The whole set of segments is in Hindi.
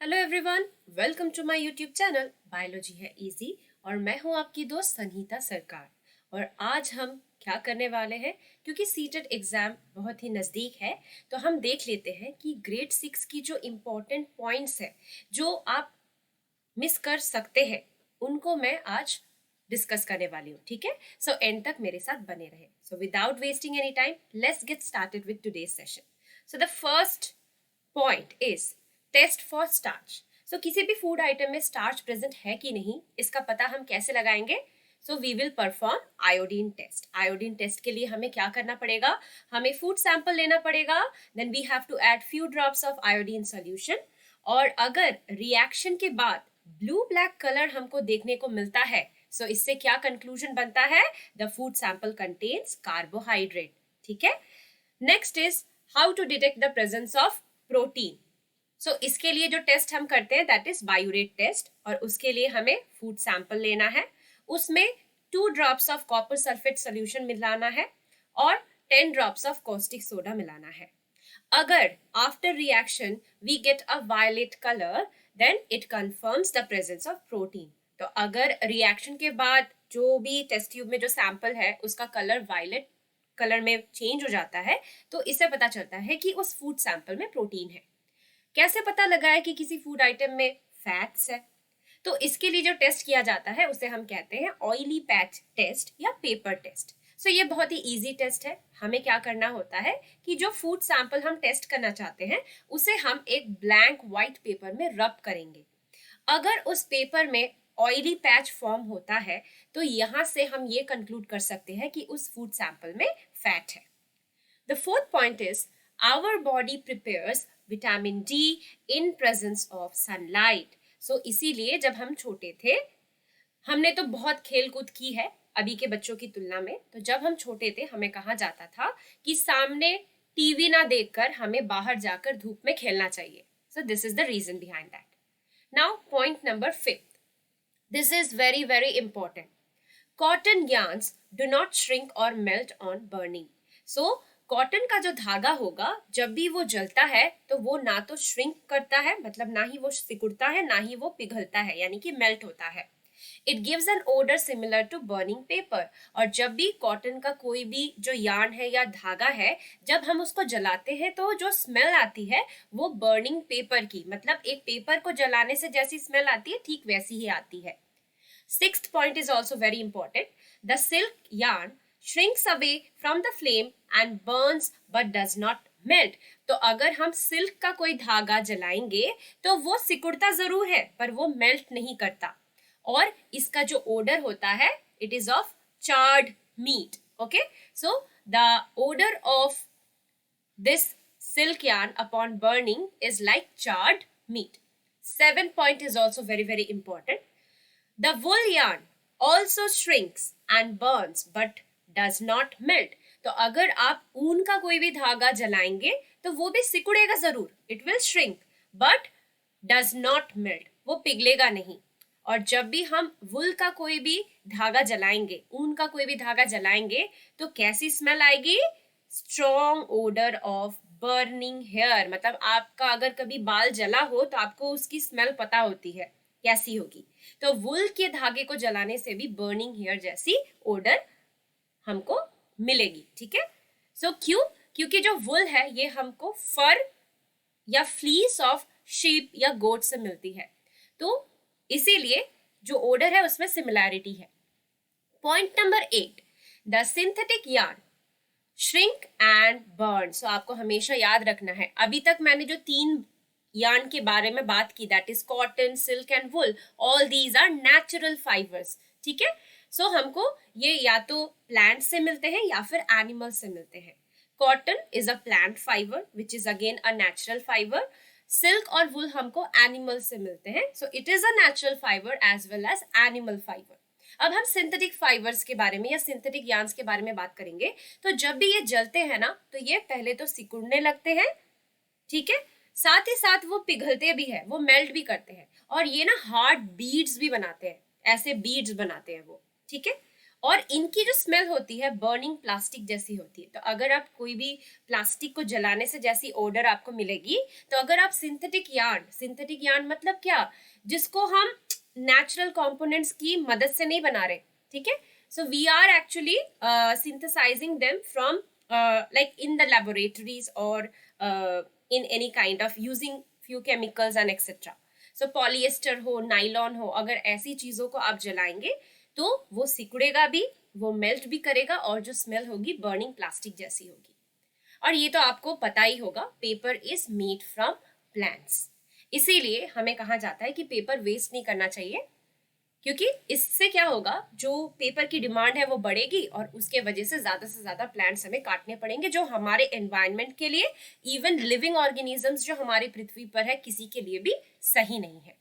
Hello everyone, welcome to my YouTube channel biology है इजी। और मैं हूं आपकी दोस्त संहिता सरकार। और आज हम क्या करने वाले हैं, क्योंकि सीटेट एग्जाम बहुत ही नज़दीक है, तो हम देख लेते हैं कि ग्रेड 6 की जो इम्पोर्टेंट पॉइंट्स है जो आप मिस कर सकते हैं, उनको मैं आज डिस्कस करने वाली हूँ। ठीक है, सो एंड तक मेरे साथ बने रहे। So without wasting any time, let's get started with today's session. So the first point is test for starch. So किसी भी फूड आइटम में स्टार्च प्रेजेंट है कि नहीं, इसका पता हम कैसे लगाएंगे? So we will perform iodine test. Iodine test के लिए हमें क्या करना पड़ेगा? हमें फूड सैंपल लेना पड़ेगा, then we have to add few drops of iodine solution. और अगर रिएक्शन के बाद ब्लू ब्लैक कलर हमको देखने को मिलता है, सो इससे क्या कंक्लूजन बनता है? The food sample contains carbohydrate. ठीक है, next is how to detect the presence of protein. So इसके लिए जो टेस्ट हम करते हैं दैट इज बायोरेट टेस्ट, और उसके लिए हमें फूड सैंपल लेना है, उसमें 2 drops of copper sulphate solution मिलाना है और 10 ड्रॉप्स ऑफ कॉस्टिक सोडा मिलाना है। अगर after reaction we get a violet colour, then it confirms the presence of protein. तो अगर रिएक्शन के बाद जो भी टेस्ट ट्यूब में जो सैंपल है उसका कलर वायलेट कलर में चेंज हो जाता है, तो इससे पता चलता है कि उस फूड सैंपल में प्रोटीन है। कैसे पता लगाए कि किसी फूड आइटम में फैट्स है? तो इसके लिए जो टेस्ट किया जाता है उसे हम कहते हैं ऑयली पैच टेस्ट या पेपर टेस्ट। सो ये बहुत ही इजी टेस्ट है। हमें क्या करना होता है कि जो फूड सैंपल हम टेस्ट करना चाहते हैं उसे हम एक ब्लैंक व्हाइट पेपर में रब करेंगे। अगर उस पेपर में ऑयली पैच फॉर्म होता है, तो यहाँ से हम ये कंक्लूड कर सकते हैं कि उस फूड सैंपल में फैट है। The fourth point is our body prepares vitamin D in presence of sunlight. So इसीलिए जब हम छोटे थे, हमने तो बहुत खेल कूद की है अभी के बच्चों की तुलना में। तो जब हम छोटे थे हमें कहा जाता था कि सामने टीवी ना देखकर हमें बाहर जाकर धूप में खेलना चाहिए। So this is the reason behind that. Now point number 5. This is very very important. Cotton yarns do not shrink or melt on burning. So cotton का जो धागा होगा जब भी वो जलता है तो वो ना तो श्रिंक करता है, मतलब ना ही वो सिकुड़ता है, ना ही वो पिघलता है, यानी कि मेल्ट होता है। It gives an odour similar to burning paper. और जब भी कॉटन का कोई भी जो यार्न है या धागा है, जब हम उसको जलाते हैं तो जो स्मेल आती है वो बर्निंग पेपर की, मतलब एक पेपर को जलाने से जैसी स्मेल आती है ठीक वैसी ही आती है। Sixth point is also very important. The silk yarn shrinks away from the flame and burns but does not melt. तो अगर हम सिल्क का कोई धागा जलाएंगे तो वो सिकुड़ता जरूर है पर वो मेल्ट नहीं करता। और इसका जो ओडर होता है it is of charred meat. Okay, so the odour of this silk yarn upon burning is like charred meat. Seventh point is also very very important. The wool yarn also shrinks and burns but does not melt. तो अगर आप ऊन का कोई भी धागा जलाएंगे तो वो भी सिकुड़ेगा जरूर, it will shrink, but does not melt, वो पिघलेगा नहीं। और जब भी हम वुल का कोई भी धागा जलाएंगे, ऊन का कोई भी धागा जलाएंगे, तो कैसी स्मेल आएगी? Strong odour of burning hair. मतलब आपका अगर कभी बाल जला हो तो आपको उसकी स्मेल पता होती है कैसी होगी। तो वुल के धागे को जलाने से भी बर्निंग हेयर जैसी ओडर हमको मिलेगी। ठीक है, सो क्यों? क्योंकि जो वुल है ये हमको फर या फ्लीस ऑफ शीप या गोट से मिलती है, तो इसीलिए जो ओडर है उसमें सिमिलैरिटी है। Point number 8, the synthetic yarn shrink and burn. So आपको हमेशा याद रखना है, अभी तक मैंने जो 3 यार्न के बारे में बात की, that is cotton, silk and wool, all these are natural fibres. ठीक है, सो हमको ये या तो प्लांट से मिलते हैं या फिर एनिमल से मिलते हैं। Cotton is a plant fibre which is again a natural fibre. Silk और वुल हमको एनिमल से मिलते हैं, so it is a natural fibre as well as animal fibre. अब हम सिंथेटिक फाइबर्स के बारे में या सिंथेटिक यार्न्स के बारे में बात करेंगे। तो जब भी ये जलते हैं ना, तो ये पहले तो सिकुड़ने लगते हैं, ठीक है, साथ ही साथ वो पिघलते भी है, वो मेल्ट भी करते हैं, और ये ना हार्ड बीड्स भी बनाते हैं, ऐसे बीड्स बनाते हैं वो। ठीक है, और इनकी जो स्मेल होती है बर्निंग प्लास्टिक जैसी होती है। तो अगर आप कोई भी प्लास्टिक को जलाने से जैसी ओडर आपको मिलेगी, तो अगर आप सिंथेटिक यार्न मतलब क्या, जिसको हम नेचुरल कंपोनेंट्स की मदद से नहीं बना रहे, ठीक है, so we are actually synthesizing them from like in the laboratories or in any kind of using few chemicals and etc. So polyester हो, नाइलॉन हो, अगर ऐसी चीजों को आप जलाएंगे तो वो सिकुड़ेगा भी, वो मेल्ट भी करेगा, और जो स्मेल होगी बर्निंग प्लास्टिक जैसी होगी। और ये तो आपको पता ही होगा, paper is made from plants. इसीलिए हमें कहा जाता है कि पेपर वेस्ट नहीं करना चाहिए, क्योंकि इससे क्या होगा, जो पेपर की डिमांड है वो बढ़ेगी और उसके वजह से ज्यादा प्लांट्स हमें काटने पड़ेंगे, जो हमारे एनवायरनमेंट के लिए, इवन लिविंग ऑर्गेनिजम्स जो हमारी पृथ्वी पर है, किसी के लिए भी सही नहीं है।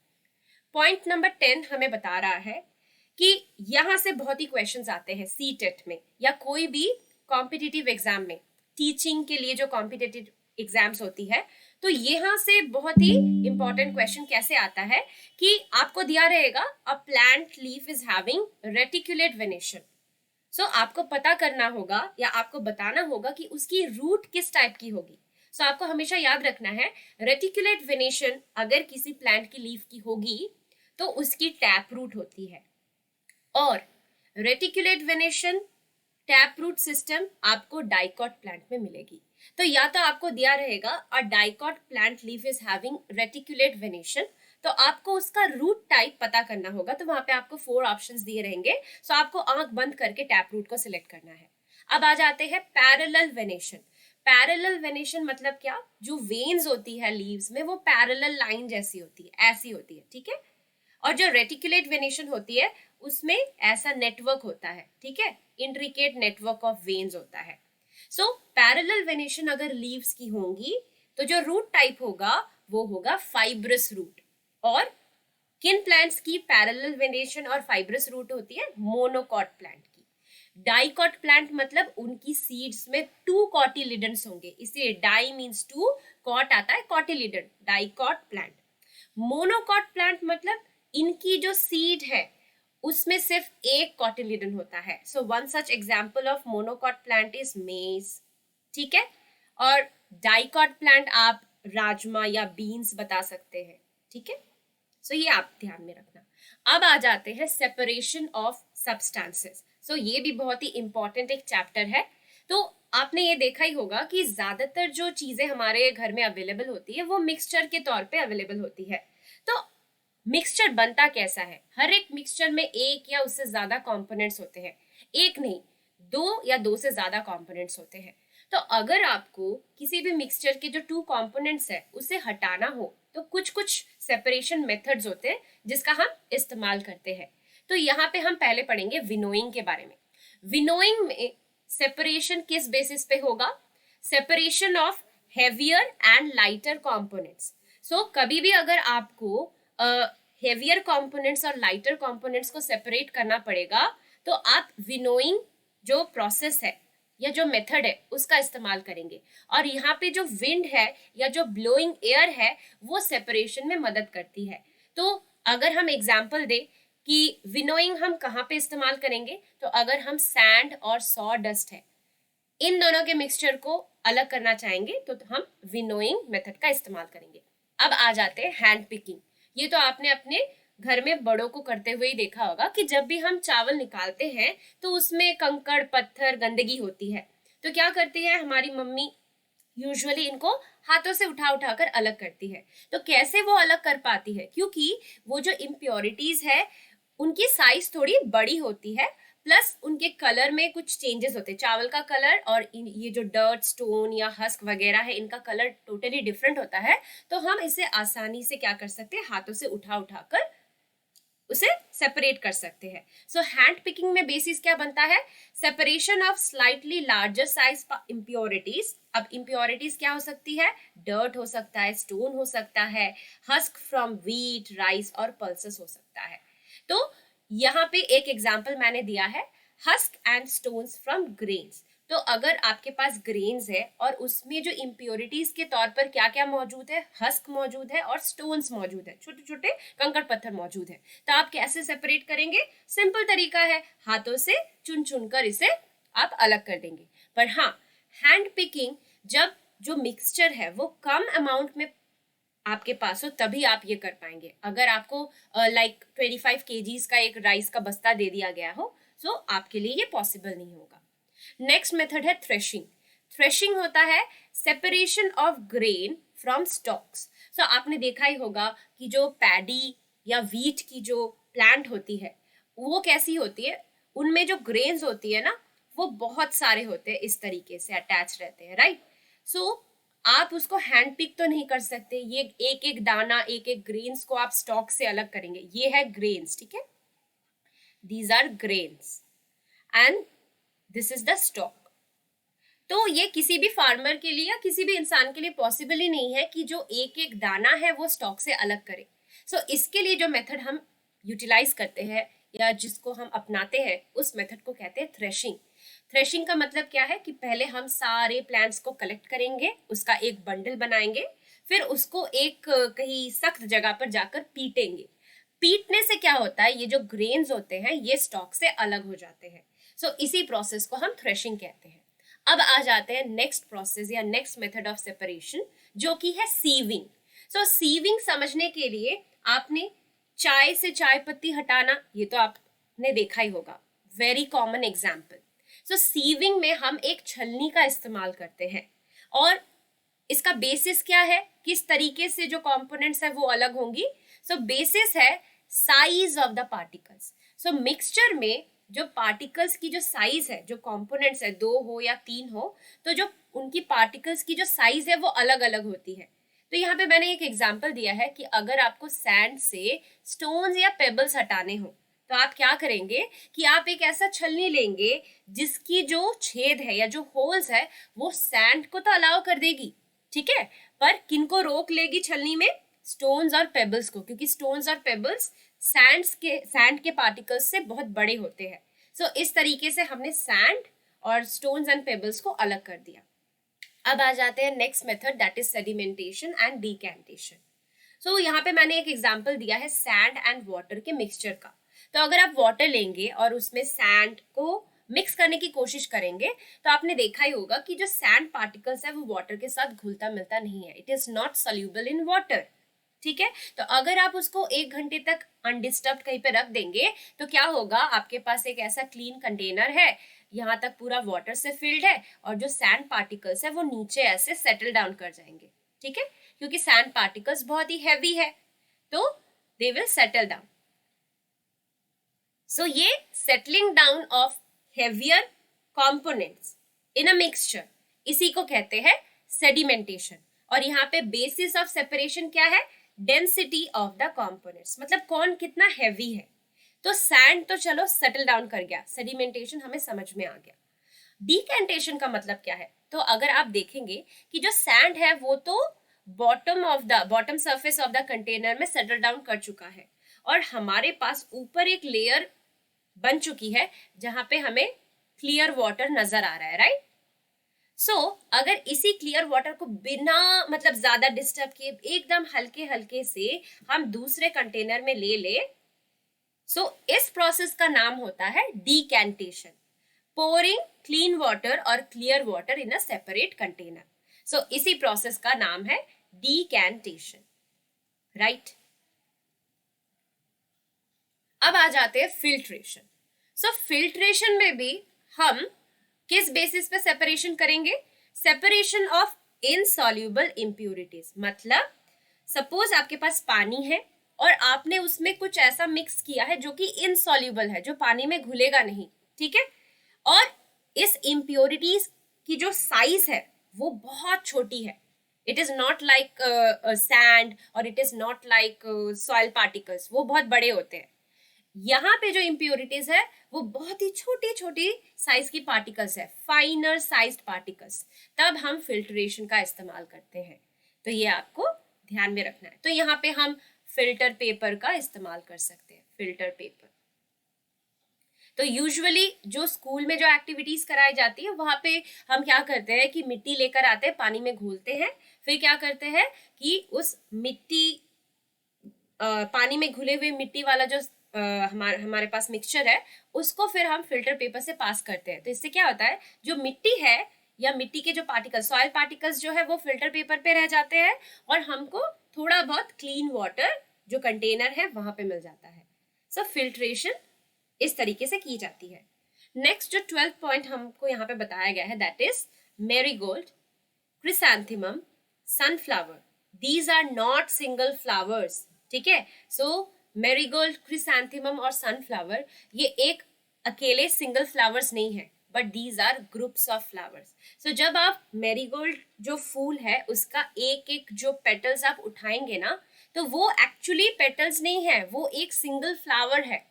पॉइंट नंबर 10 हमें बता रहा है कि यहाँ से बहुत ही क्वेश्चंस आते हैं सीटेट में या कोई भी कॉम्पिटिटिव एग्जाम में, टीचिंग के लिए जो कॉम्पिटिटिव एग्जाम्स होती है, तो यहाँ से बहुत ही इंपॉर्टेंट क्वेश्चन कैसे आता है कि आपको दिया रहेगा a plant leaf is having reticulate venation. So आपको पता करना होगा या आपको बताना होगा कि उसकी रूट किस टाइप की होगी। सो आपको हमेशा याद रखना है, रेटिकुलेट वेनेशन अगर किसी प्लांट की लीफ की होगी तो उसकी टैप रूट होती है, और reticulate venation tap root system आपको डाइकॉट प्लांट में मिलेगी। तो या तो आपको दिया रहेगा a dicot plant leaf is having reticulate venation, तो आपको उसका रूट टाइप पता करना होगा, तो वहां पे आपको 4 ऑप्शंस दिए रहेंगे। सो आपको आंख बंद करके टैप रूट को सिलेक्ट करना है। अब आ जाते हैं पैरेलल वेनेशन। पैरेलल वेनेशन मतलब क्या, जो वेन्स होती है लीव्स में वो पैरेलल लाइन जैसी होती है, ऐसी होती है, ठीक है। और जो रेटिकुलेट वेनेशन होती है उसमें ऐसा नेटवर्क होता है, ठीक है, इंट्रिकेट नेटवर्क ऑफ वेन्स होता है। सो पैरेलल वेनेशन अगर लीव्स की होंगी तो जो रूट टाइप होगा वो होगा फाइब्रस रूट। और किन प्लांट्स की पैरेलल वेनेशन और फाइब्रस रूट होती है, मोनोकॉट प्लांट की। डाइकॉट प्लांट मतलब उनकी सीड्स में 2 कॉटिलिडन्स होंगे, इसलिए डाई मींस 2, कॉट आता है cotyledon, dicot plant. Monocot plant मतलब इनकी जो सीड है उसमें सिर्फ एक कॉटिलिडन होता है। So one such example of monocot plant is मेज, ठीक है। और डाइकॉट प्लांट आप राजमा या बीन्स बता सकते हैं, ठीक है। सो ये आप ध्यान में रखना। अब आ जाते हैं सेपरेशन ऑफ सब्सटेंसेस। सो ये भी बहुत ही इंपॉर्टेंट एक चैप्टर है। तो आपने ये देखा ही होगा कि ज्यादातर जो चीजें हमारे घर में अवेलेबल होती है वो मिक्सचर के तौर पे अवेलेबल होती है। तो मिक्सचर बनता कैसा है, हर एक मिक्सचर में एक या उससे ज्यादा कंपोनेंट्स होते हैं, एक नहीं, 2 या 2 से ज्यादा कंपोनेंट्स होते हैं। तो अगर आपको किसी भी मिक्सचर के जो 2 कंपोनेंट्स है उसे हटाना हो तो कुछ कुछ सेपरेशन मेथड्स होते हैं जिसका हम इस्तेमाल करते हैं। तो यहाँ पे हम पहले पढ़ेंगे विनोइंग के बारे में। विनोइंग में सेपरेशन किस बेसिस पे होगा, separation of heavier and lighter components. So कभी भी अगर आपको हेवियर कंपोनेंट्स और लाइटर कंपोनेंट्स को सेपरेट करना पड़ेगा तो आप विनोइंग जो प्रोसेस है या जो मेथड है उसका इस्तेमाल करेंगे। और यहाँ पे जो विंड है या जो ब्लोइंग एयर है वो सेपरेशन में मदद करती है। तो अगर हम एग्जाम्पल दें कि विनोइंग हम कहाँ पे इस्तेमाल करेंगे, तो अगर हम सैंड और सॉ डस्ट है इन दोनों के मिक्सचर को अलग करना चाहेंगे तो हम विनोइंग मेथड का इस्तेमाल करेंगे। अब आ जाते हैं हैंड पिकिंग। ये तो आपने अपने घर में बड़ों को करते हुए ही देखा होगा कि जब भी हम चावल निकालते हैं तो उसमें कंकड़ पत्थर गंदगी होती है, तो क्या करती है हमारी मम्मी, यूजुअली इनको हाथों से उठा उठा कर अलग करती है। तो कैसे वो अलग कर पाती है, क्योंकि वो जो इम्प्योरिटीज है उनकी साइज थोड़ी बड़ी होती है, प्लस उनके कलर में कुछ चेंजेस होते हैं। चावल का कलर और ये जो डर्ट स्टोन या हस्क वगैरह है इनका कलर टोटली डिफरेंट होता है। तो हम इसे आसानी से क्या कर सकते हैं, हाथों से उठा उठा कर उसे सेपरेट कर सकते हैं। सो हैंड पिकिंग में बेसिस क्या बनता है, separation of slightly larger size impurities. अब इम्प्योरिटीज क्या हो सकती है, डर्ट हो सकता है, स्टोन हो सकता है, हस्क फ्रॉम व्हीट, राइस और पल्सेस हो सकता है। तो यहाँ पे एक एग्जाम्पल मैंने दिया है, husk and stones from grains. तो अगर आपके पास ग्रेन्स है और उसमें जो इम्प्योरिटीज के तौर पर क्या क्या मौजूद है, हस्क मौजूद है और स्टोन्स मौजूद है, छोटे छोटे कंकड़ पत्थर मौजूद है, तो आप कैसे सेपरेट करेंगे? सिंपल तरीका है, हाथों से चुन चुन कर इसे आप अलग कर देंगे। पर हाँ, हैंड पिकिंग, जब जो मिक्सचर है वो कम अमाउंट में आपके पास हो तभी आप ये कर पाएंगे। अगर आपको लाइक 25 kgs का एक राइस का बस्ता दे दिया गया हो तो आपके लिए ये पॉसिबल नहीं होगा। नेक्स्ट मेथड है थ्रेशिंग। थ्रेशिंग होता है separation of grain from stalks. So आपने देखा ही होगा कि जो पैडी या वीट की जो प्लांट होती है वो कैसी होती है, उनमें जो ग्रेन्स होती है ना वो बहुत सारे होते हैं, इस तरीके से अटैच रहते हैं, राइट। सो आप उसको हैंड पिक तो नहीं कर सकते, ये एक एक दाना, एक एक ग्रेन्स को आप स्टॉक से अलग करेंगे। ये है ग्रेन्स, ठीक है, these are grains and this is the stalk. तो ये किसी भी फार्मर के लिए या किसी भी इंसान के लिए पॉसिबल ही नहीं है कि जो एक एक दाना है वो स्टॉक से अलग करे। इसके लिए जो मेथड हम यूटिलाइज करते हैं या जिसको हम अपनाते हैं उस मेथड को कहते हैं थ्रेशिंग। थ्रेशिंग का मतलब क्या है कि पहले हम सारे प्लांट्स को कलेक्ट करेंगे, उसका एक बंडल बनाएंगे, फिर उसको एक कहीं सख्त जगह पर जाकर पीटेंगे। पीटने से क्या होता है, ये जो ग्रेन्स होते हैं ये स्टॉक से अलग हो जाते हैं। इसी प्रोसेस को हम थ्रेशिंग कहते हैं। अब आ जाते हैं नेक्स्ट प्रोसेस या नेक्स्ट मेथड ऑफ सेपरेशन, जो कि है सीविंग। सीविंग समझने के लिए आपने चाय से चाय पत्ती हटाना, ये तो आपने देखा ही होगा, वेरी कॉमन एग्जाम्पल। सीविंग में हम एक छलनी का इस्तेमाल करते हैं और इसका बेसिस क्या है, किस तरीके से जो कंपोनेंट्स है वो अलग होंगी। बेसिस है size of the particles. Mixture में जो पार्टिकल्स की जो साइज है, जो कंपोनेंट्स है, 2 हो या 3 हो, तो जो उनकी पार्टिकल्स की जो साइज है वो अलग अलग होती है। तो यहाँ पे मैंने एक एग्जांपल दिया है कि अगर आपको सैंड से स्टोन्स या पेबल्स हटाने हो तो आप क्या करेंगे कि आप एक ऐसा छलनी लेंगे जिसकी जो छेद है या जो होल्स है वो सैंड को तो अलाउ कर देगी, ठीक है, पर किनको रोक लेगी छलनी में? स्टोन्स और पेबल्स को, क्योंकि स्टोन्स और पेबल्स सैंड के पार्टिकल्स से बहुत बड़े होते हैं। इस तरीके से हमने सैंड और स्टोन्स एंड पेबल्स को अलग कर दिया। अब आ जाते हैं next method, that is sedimentation and decantation. यहाँ पे मैंने एक एग्जांपल दिया है सैंड एंड वाटर के मिक्सचर का। तो अगर आप वाटर लेंगे और उसमें सैंड को मिक्स करने की कोशिश करेंगे तो आपने देखा ही होगा कि जो सैंड पार्टिकल्स है वो वाटर के साथ घुलता मिलता नहीं है, it is not soluble in water, ठीक है। तो अगर आप उसको 1 घंटे तक अनडिस्टर्ब कहीं पे रख देंगे तो क्या होगा, आपके पास एक ऐसा क्लीन कंटेनर है, यहाँ तक पूरा वाटर से फिल्ड है और जो सैंड पार्टिकल्स है वो नीचे ऐसे सेटल डाउन कर जाएंगे, ठीक है, क्योंकि सैंड पार्टिकल्स बहुत ही हैवी है तो दे विल सेटल डाउन। ये settling down of heavier components in a mixture, इसी को कहते हैं सेडिमेंटेशन। और यहाँ पे बेसिस ऑफ सेपरेशन क्या है? डेंसिटी ऑफ द कंपोनेंट्स, मतलब कौन कितना हैवी है। तो सैंड तो चलो सेटल डाउन कर गया, सेडिमेंटेशन हमें समझ में आ गया। डीकैंटेशन का मतलब क्या है? तो अगर आप देखेंगे कि जो सैंड है वो तो bottom surface of the container में सेटल डाउन कर चुका है और हमारे पास ऊपर एक लेयर बन चुकी है जहां पे हमें क्लियर वाटर नजर आ रहा है, राइट। अगर इसी क्लियर वाटर को बिना मतलब ज्यादा डिस्टर्ब किए एकदम हल्के हल्के से हम दूसरे कंटेनर में ले ले, इस प्रोसेस का नाम होता है डीकैंटेशन, पोरिंग क्लीन वाटर और clear water in a separate container. इसी प्रोसेस का नाम है डीकैंटेशन, राइट। अब आ जाते हैं फिल्ट्रेशन। फिल्ट्रेशन में भी हम किस बेसिस पे सेपरेशन करेंगे? Separation of insoluble impurities. मतलब सपोज आपके पास पानी है और आपने उसमें कुछ ऐसा मिक्स किया है जो कि इनसॉल्युबल है, जो पानी में घुलेगा नहीं, ठीक है, और इस इम्प्योरिटीज की जो साइज है वो बहुत छोटी है, it is not like sand और it is not like soil particles, वो बहुत बड़े होते हैं। यहाँ पे जो इम्प्योरिटीज है वो बहुत ही छोटी छोटी साइज की पार्टिकल्स है, फाइनर साइज्ड पार्टिकल्स, तब हम फिल्ट्रेशन का इस्तेमाल करते हैं। तो ये आपको ध्यान में रखना है। तो यहाँ पे हम फिल्टर पेपर का इस्तेमाल कर सकते हैं, फिल्टर पेपर। तो यूजुअली जो स्कूल में जो एक्टिविटीज कराई जाती है वहां पे हम क्या करते हैं कि मिट्टी लेकर आते हैं, पानी में घोलते हैं, फिर क्या करते हैं कि उस मिट्टी पानी में घुले हुए मिट्टी वाला जो हमारे पास मिक्सचर है उसको फिर हम फिल्टर पेपर से पास करते हैं। तो इससे क्या होता है, जो मिट्टी है या मिट्टी के जो पार्टिकल्स, सॉइल पार्टिकल्स जो है वो फिल्टर पेपर पे रह जाते हैं और हमको थोड़ा बहुत क्लीन वाटर जो कंटेनर है वहां पे मिल जाता है। सो फिल्ट्रेशन इस तरीके से की जाती है। नेक्स्ट जो 12th पॉइंट हमको यहाँ पे बताया गया है that is marigold, chrysanthemum, sunflower. These are not single flowers, ठीक है। सो मैरीगोल्ड, क्रिसैंथेमम और सनफ्लावर ये एक अकेले सिंगल फ्लावर्स नहीं है, but these are groups of flowers. So जब आप मैरीगोल्ड जो फूल है उसका एक एक जो पेटल्स आप उठाएंगे ना, तो वो एक्चुअली पेटल्स नहीं है, वो एक सिंगल फ्लावर है।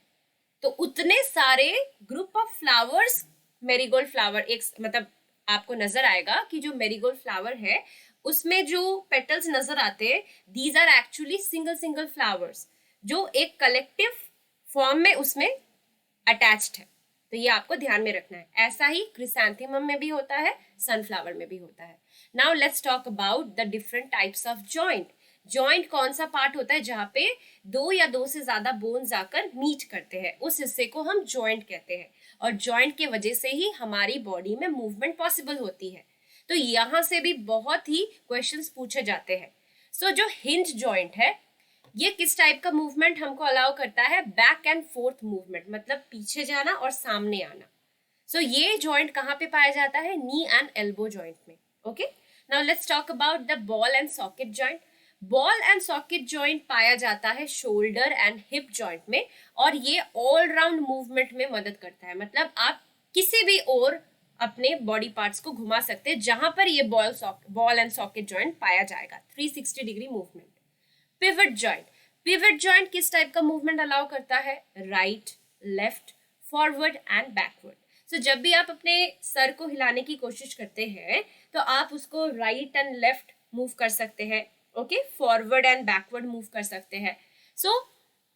तो उतने सारे group of flowers marigold flower एक मतलब आपको नजर आएगा कि जो मैरीगोल्ड फ्लावर है उसमें जो पेटल्स नजर आते हैं these are actually single single flowers जो एक कलेक्टिव फॉर्म में उसमें अटैच्ड है। तो ये आपको ध्यान में रखना है। ऐसा ही क्रिसैंथेमम में भी होता है, सनफ्लावर में भी होता है। Now let's talk about the different types of joint. Joint कौन सा पार्ट होता है जहाँ पे दो या दो से ज्यादा बोन्स आकर मीट करते हैं, उस हिस्से को हम जॉइंट कहते हैं। और जॉइंट के वजह से ही हमारी बॉडी में मूवमेंट पॉसिबल होती है। तो यहाँ से भी बहुत ही क्वेश्चंस पूछे जाते हैं। सो जो हिंज जॉइंट है ये किस टाइप का मूवमेंट हमको अलाउ करता है, बैक एंड फोर्थ मूवमेंट, मतलब पीछे जाना और सामने आना। सो ये जॉइंट कहाँ पे पाया जाता है, नी एंड एल्बो जॉइंट में। Okay, now let's talk about the ball and socket joint. Ball and socket joint पाया जाता है शोल्डर एंड हिप जॉइंट में और ये ऑल राउंड मूवमेंट में मदद करता है। मतलब आप किसी भी ओर अपने बॉडी पार्ट्स को घुमा सकते हैं जहां पर ये बॉल एंड सॉकेट जॉइंट पाया जाएगा। 360 degree movement. Pivot joint, pivot joint किस टाइप का मूवमेंट अलाउ करता है, right, left, forward and backward. So जब भी आप अपने सर को हिलाने की कोशिश करते हैं तो आप उसको राइट एंड लेफ्ट मूव कर सकते हैं, okay, forward and backward move कर सकते हैं। सो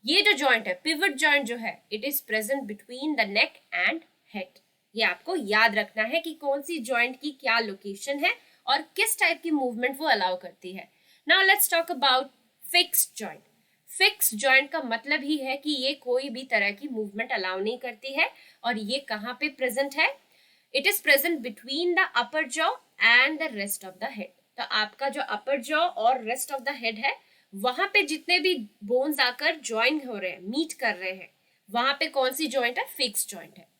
ये जो जॉइंट है पिवट जॉइंट जो है it is present between the neck and head. ये आपको याद रखना है कि कौन सी जॉइंट की क्या लोकेशन है और किस टाइप की मूवमेंट वो अलाउ करती है। Now let's talk about fixed joint. Fixed joint का मतलब ही है कि ये कोई भी तरह की मूवमेंट अलाउ नहीं करती है। और ये कहाँ पे प्रेजेंट है, it is present between the upper jaw and the rest of the head. तो आपका जो अपर जॉ और रेस्ट ऑफ द हेड है वहां पे जितने भी बोन्स आकर ज्वाइन हो रहे हैं, मीट कर रहे हैं, वहां पे कौन सी जॉइंट है, फिक्स्ड जॉइंट है।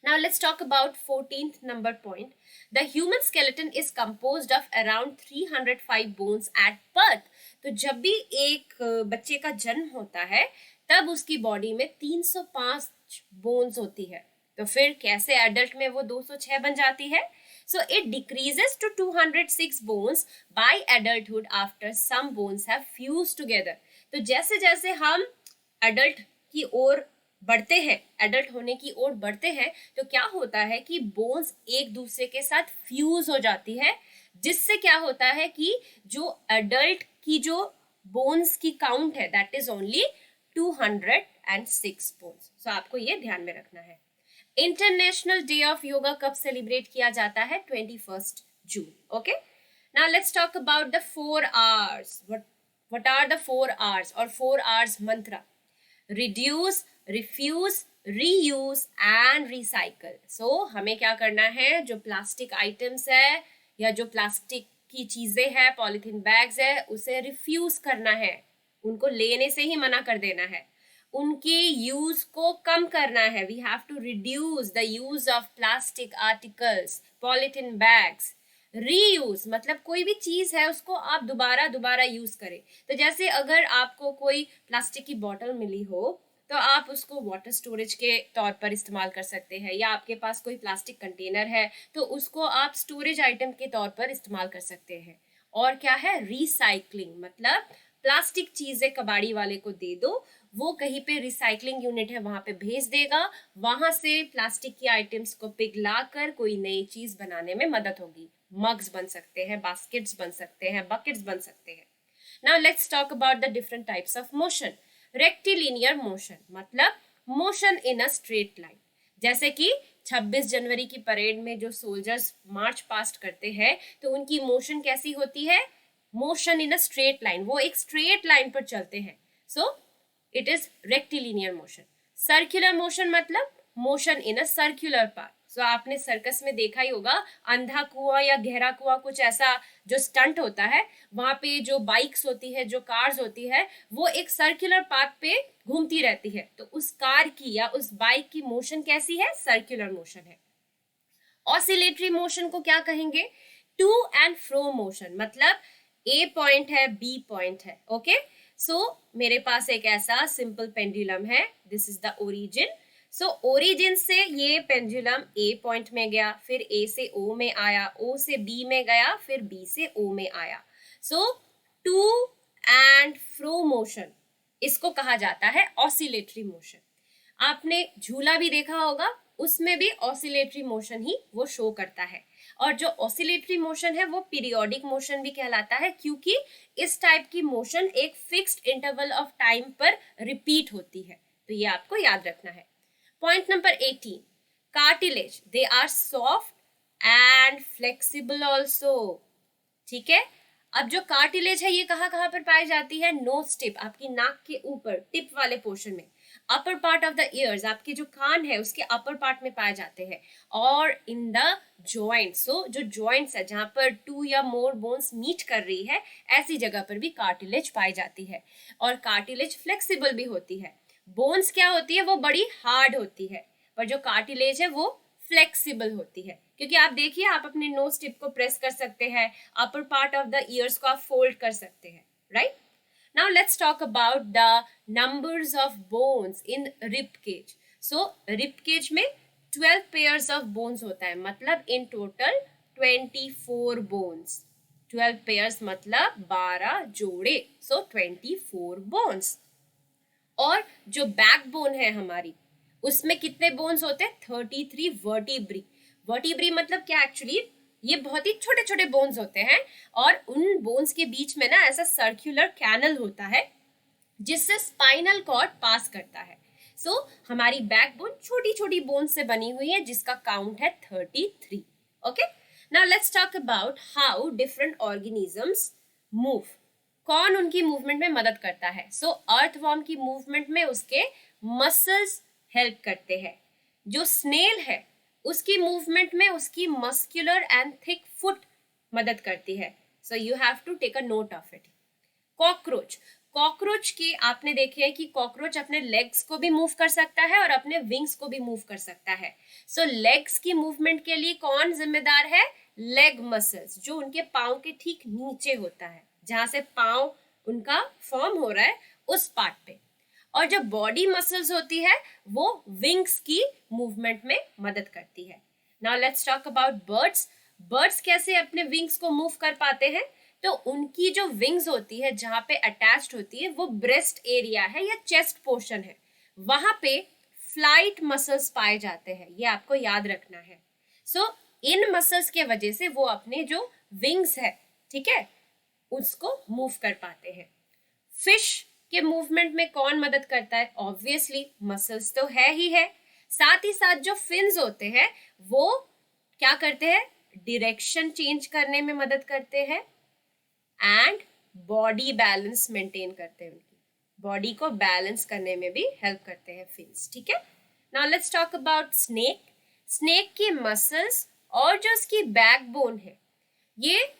Now let's talk about 14th number point. The human skeleton is composed of around 305 bones at birth. तो जब भी एक बच्चे का जन्म होता है तब उसकी बॉडी में 305 बोन्स होती है। तो फिर कैसे एडल्ट में वो 206 बन जाती है। So it decreases to 206 bones by adulthood after some bones have fused together. तो जैसे जैसे हम एडल्ट की ओर बढ़ते हैं, एडल्ट होने की ओर बढ़ते हैं, तो क्या होता है कि बोन्स एक दूसरे के साथ फ्यूज हो जाती है, जिससे क्या होता है कि जो एडल्ट की जो बोन्स की काउंट है दैट इज ओनली 206 बोन्स। सो आपको ये ध्यान में रखना है। इंटरनेशनल डे ऑफ योगा कब सेलिब्रेट किया जाता है, 21 June. Okay, now let's talk about the 4 R's. What are the 4 R's और 4 आवर्स मंत्र, reduce, refuse, reuse and recycle. So हमें क्या करना है, जो प्लास्टिक आइटम्स है या जो प्लास्टिक की चीजें हैं, पॉलिथीन बैग्स है, उसे रिफ्यूज करना है, उनको लेने से ही मना कर देना है, उनकी यूज को कम करना है। We have to reduce the use of plastic articles, polythene bags. Reuse मतलब कोई भी चीज है उसको आप दोबारा यूज करें। तो जैसे अगर आपको कोई प्लास्टिक की बॉटल मिली हो तो आप उसको वाटर स्टोरेज के तौर पर इस्तेमाल कर सकते हैं, या आपके पास कोई प्लास्टिक कंटेनर है तो उसको आप स्टोरेज आइटम के तौर पर इस्तेमाल कर सकते हैं। और क्या है, रिसाइकलिंग मतलब प्लास्टिक चीजें कबाड़ी वाले को दे दो, वो कहीं पे रिसाइकलिंग यूनिट है वहां पे भेज देगा, वहां से प्लास्टिक की आइटम्स को पिघलाकर कोई नई चीज बनाने में मदद होगी। मग्स बन सकते हैं, बास्केट्स बन सकते हैं, बकेट्स बन सकते हैं। Now let's talk about the different types of motion. Rectilinear motion मतलब motion in a straight line. जैसे कि 26 जनवरी की परेड में जो सोल्जर्स मार्च पास्ट करते हैं तो उनकी मोशन कैसी होती है, motion in a straight line, वो एक स्ट्रेट लाइन पर चलते हैं, so it is rectilinear motion. Circular motion मतलब motion in a circular path. So आपने सर्कस में देखा ही होगा, अंधा कुआं या गहरा कुआं कुछ ऐसा जो स्टंट होता है, वहां पे जो बाइक्स होती है, जो कार्स होती है, वो एक सर्कुलर पाथ पे घूमती रहती है, तो उस कार की या उस बाइक की मोशन कैसी है, सर्कुलर मोशन है। ऑसिलेटरी मोशन को क्या कहेंगे, टू एंड फ्रो मोशन, मतलब ए पॉइंट है, बी पॉइंट है, ओके। सो मेरे पास एक ऐसा सिंपल पेंडुलम है, this is the origin. So origin से ये पेंडुलम ए पॉइंट में गया, फिर ए से ओ में आया, ओ से बी में गया, फिर बी से ओ में आया। सो टू एंड फ्रो मोशन, इसको कहा जाता है ऑसिलेटरी मोशन। आपने झूला भी देखा होगा, उसमें भी ऑसिलेटरी मोशन ही वो शो करता है। और जो ऑसिलेटरी मोशन है वो पीरियोडिक मोशन भी कहलाता है, क्योंकि इस टाइप की मोशन एक फिक्स्ड इंटरवल ऑफ टाइम पर रिपीट होती है, तो ये आपको याद रखना है। Point number 18, cartilage, they are soft and flexible also, ठीक है। अब जो कार्टिलेज है ये कहाँ कहाँ पर पाई जाती है, नोज टिप, आपकी नाक के ऊपर टिप वाले पोर्शन में, upper part of the years, आपके जो कान है उसके अपर पार्ट में पाए जाते हैं, और इन द जॉइंट, सो जो जॉइंट्स है जहां पर टू या मोर बोन्स मीट कर रही है, ऐसी जगह पर भी कार्टिलेज पाई जाती है। और कार्टिलेज फ्लेक्सिबल भी होती है। बोन्स क्या होती है, वो बड़ी हार्ड होती है, पर जो कार्टिलेज है वो फ्लेक्सिबल होती है, क्योंकि आप देखिए, आप अपने नोज टिप को प्रेस कर सकते हैं, upper part of the years को आप फोल्ड कर सकते हैं, right. Now let's talk about the numbers of bones in rib cage. So rib cage में 12 pairs of bones होता है, मतलब in total 24 bones. 12 pairs मतलब 12 जोड़े, so 24 bones. और जो बैकबोन है हमारी, उसमें कितने बोन्स होते हैं, 33 वर्टिब्री। वर्टिब्री मतलब क्या, एक्चुअली ये बहुत ही छोटे छोटे बोन्स होते हैं, और उन बोन्स के बीच में ना ऐसा सर्कुलर कैनल होता है जिससे स्पाइनल कॉर्ड पास करता है। सो हमारी बैकबोन छोटी छोटी बोन्स से बनी हुई है, जिसका काउंट है 33, okay. Now let's talk about how different organisms move, कौन उनकी मूवमेंट में मदद करता है। सो अर्थवॉर्म की मूवमेंट में उसके मसल्स हेल्प करते हैं। जो स्नेल है उसकी मूवमेंट में उसकी मस्कुलर एंड थिक फुट मदद करती है, so you have to take a note of it. Cockroach, cockroach की आपने देखे है कि कॉकरोच अपने लेग्स को भी मूव कर सकता है और अपने विंग्स को भी मूव कर सकता है। सो लेग्स की मूवमेंट के लिए कौन जिम्मेदार है, लेग मसल्स, जो उनके पाँव के ठीक नीचे होता है, जहां से पाँव उनका फॉर्म हो रहा है उस पार्ट पे। और जो बॉडी मसल्स होती है वो विंग्स की मूवमेंट में मदद करती है। Now let's talk about birds. Birds कैसे अपने विंग्स को मूव कर पाते हैं, तो उनकी जो विंग्स होती है जहां पे अटैच्ड होती है वो ब्रेस्ट एरिया है या चेस्ट पोर्शन है, वहां पे फ्लाइट मसल्स पाए जाते हैं, ये आपको याद रखना है। सो इन मसल्स के वजह से वो अपने जो विंग्स है, ठीक है, उसको मूव कर पाते हैं। फिश के मूवमेंट में कौन मदद करता है, ऑब्वियसली मसल्स तो है ही है, साथ ही साथ जो फिन्स होते हैं वो क्या करते हैं, डायरेक्शन चेंज करने में मदद करते हैं एंड बॉडी बैलेंस मेंटेन करते हैं, उनकी बॉडी को बैलेंस करने में भी हेल्प करते हैं फिन्स, ठीक है। Now let's talk about snake. Snake की मसल्स और जो उसकी बैकबोन है ये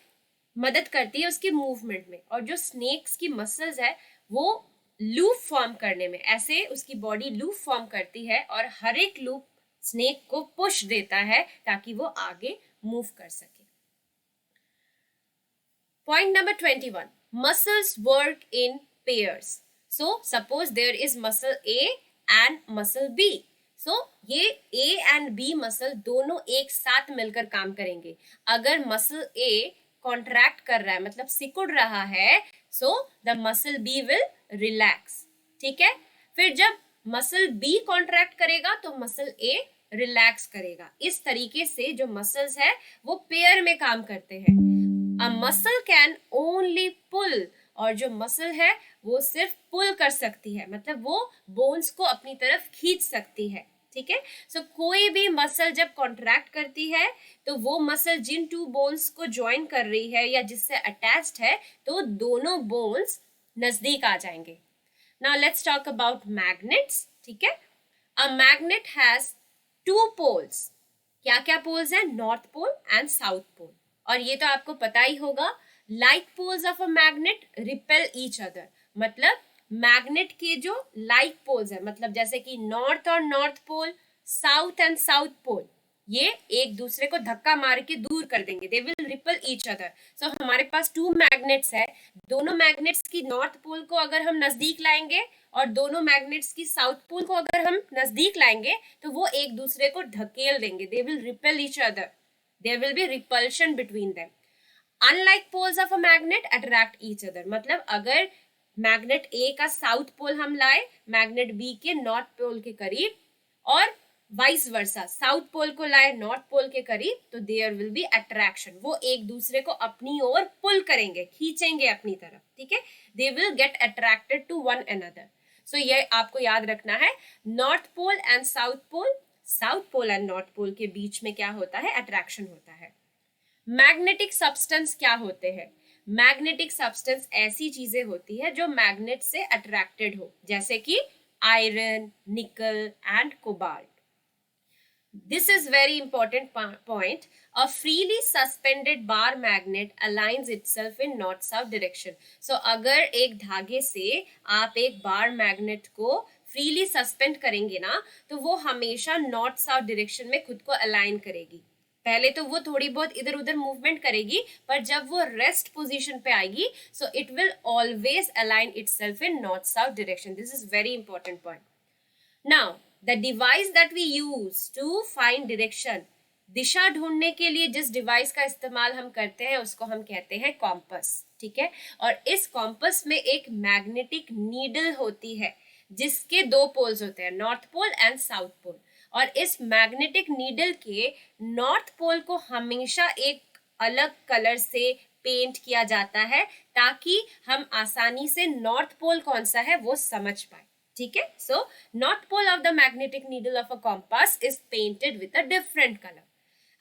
मदद करती है उसकी मूवमेंट में, और जो स्नेक्स की मसल्स है वो लूप फॉर्म करने में, ऐसे उसकी बॉडी लूप फॉर्म करती है और हर एक लूप स्नेक को पुश देता है ताकि वो आगे मूव कर सके। Point number 21, muscles work in pairs. So suppose there is muscle A and muscle B, so ये ए एंड बी मसल दोनों एक साथ मिलकर काम करेंगे। अगर मसल ए कॉन्ट्रैक्ट कर रहा है, मतलब सिकुड़ रहा है, so the muscle B will relax, ठीक है। फिर जब मसल बी कॉन्ट्रैक्ट करेगा तो मसल ए रिलैक्स करेगा। इस तरीके से जो मसल्स है वो पेयर में काम करते हैं। अ मसल कैन ओनली पुल, और जो मसल है वो सिर्फ पुल कर सकती है, मतलब वो बोन्स को अपनी तरफ खींच सकती है, ठीक है। सो कोई भी मसल जब कॉन्ट्रैक्ट करती है तो वो मसल जिन टू बोन्स को ज्वाइन कर रही है या जिससे अटैच्ड है तो दोनों बोन्स नजदीक आ जाएंगे। Now let's talk about magnets, ठीक है। A magnet has two poles. क्या क्या पोल्स हैं? North pole and south pole. और ये तो आपको पता ही होगा, like poles of a magnet repel each other. मतलब मैग्नेट के जो लाइक पोल्स है, मतलब जैसे कि नॉर्थ और north pole, south and south pole, ये एक दूसरे को धक्का मार के दूर कर देंगे। They will repel each other. So हमारे पास टू मैग्नेट्स है, दोनों मैग्नेट्स की नॉर्थ पोल को अगर हम नजदीक लाएंगे और दोनों मैग्नेट्स की साउथ पोल को अगर हम नजदीक लाएंगे तो वो एक दूसरे को ढकेल देंगे। They will repel each other, there will be repulsion between them. Unlike poles of a magnet attract each other. मतलब अगर मैग्नेट ए का साउथ पोल हम लाए मैग्नेट बी के नॉर्थ पोल के करीब, और वाइस वर्सा साउथ पोल को लाए नॉर्थ पोल के करीब, तो देयर विल बी अट्रैक्शन। वो एक दूसरे को अपनी ओर पुल करेंगे, खींचेंगे अपनी तरफ, ठीक है। They will get attracted to one another. So ये आपको याद रखना है, north pole and south pole, south pole and north pole के बीच में क्या होता है? अट्रैक्शन होता है। मैग्नेटिक सब्सटेंस क्या होते हैं? मैग्नेटिक सब्सटेंस ऐसी चीजें होती है जो मैग्नेट से अट्रैक्टेड हो, जैसे कि आयरन, निकल and cobalt. This is very important point. A freely suspended bar magnet aligns itself in north-south direction. So अगर एक धागे से आप एक बार मैग्नेट को फ्रीली सस्पेंड करेंगे ना, तो वो हमेशा नॉर्थ साउथ डायरेक्शन में खुद को अलाइन करेगी। पहले तो वो थोड़ी बहुत इधर उधर मूवमेंट करेगी, पर जब वो रेस्ट पोजीशन पे आएगी, so it will always align itself in north south direction. This is very important point. Now the device that we use to find direction, दिशा ढूंढने के लिए जिस डिवाइस का इस्तेमाल हम करते हैं उसको हम कहते हैं कॉम्पस, ठीक है। और इस कॉम्पस में एक मैग्नेटिक नीडल होती है जिसके दो पोल्स होते हैं, north pole and south pole. और इस मैग्नेटिक नीडल के नॉर्थ पोल को हमेशा एक अलग कलर से पेंट किया जाता है ताकि हम आसानी से नॉर्थ पोल कौन सा है वो समझ पाए, ठीक है। So north pole of the magnetic needle of a compass is painted with a different colour.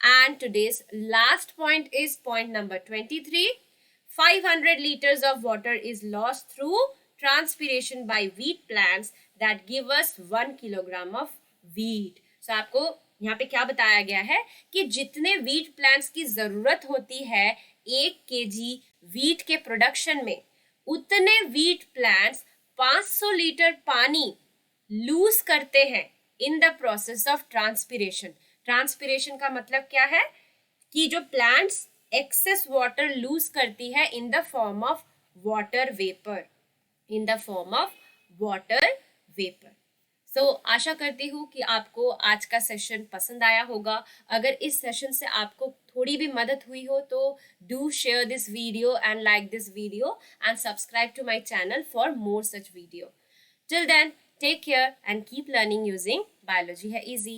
And today's last point is point number 23. 500 liters of water is lost through transpiration by wheat plants that give us 1 kilogram of wheat. So आपको यहाँ पे क्या बताया गया है कि जितने wheat plants की जरूरत होती है 1 kg wheat के प्रोडक्शन में, उतने wheat plants 500 लीटर पानी लूज करते हैं in the process of transpiration. Transpiration का मतलब क्या है कि जो प्लांट्स एक्सेस वाटर लूज करती है in the form of water vapour, in the form of water vapour. So आशा करती हूँ कि आपको आज का सेशन पसंद आया होगा। अगर इस सेशन से आपको थोड़ी भी मदद हुई हो तो do share this video and like this video and subscribe to my channel for more such video. Till then, take care and keep learning using Biology Hai Easy.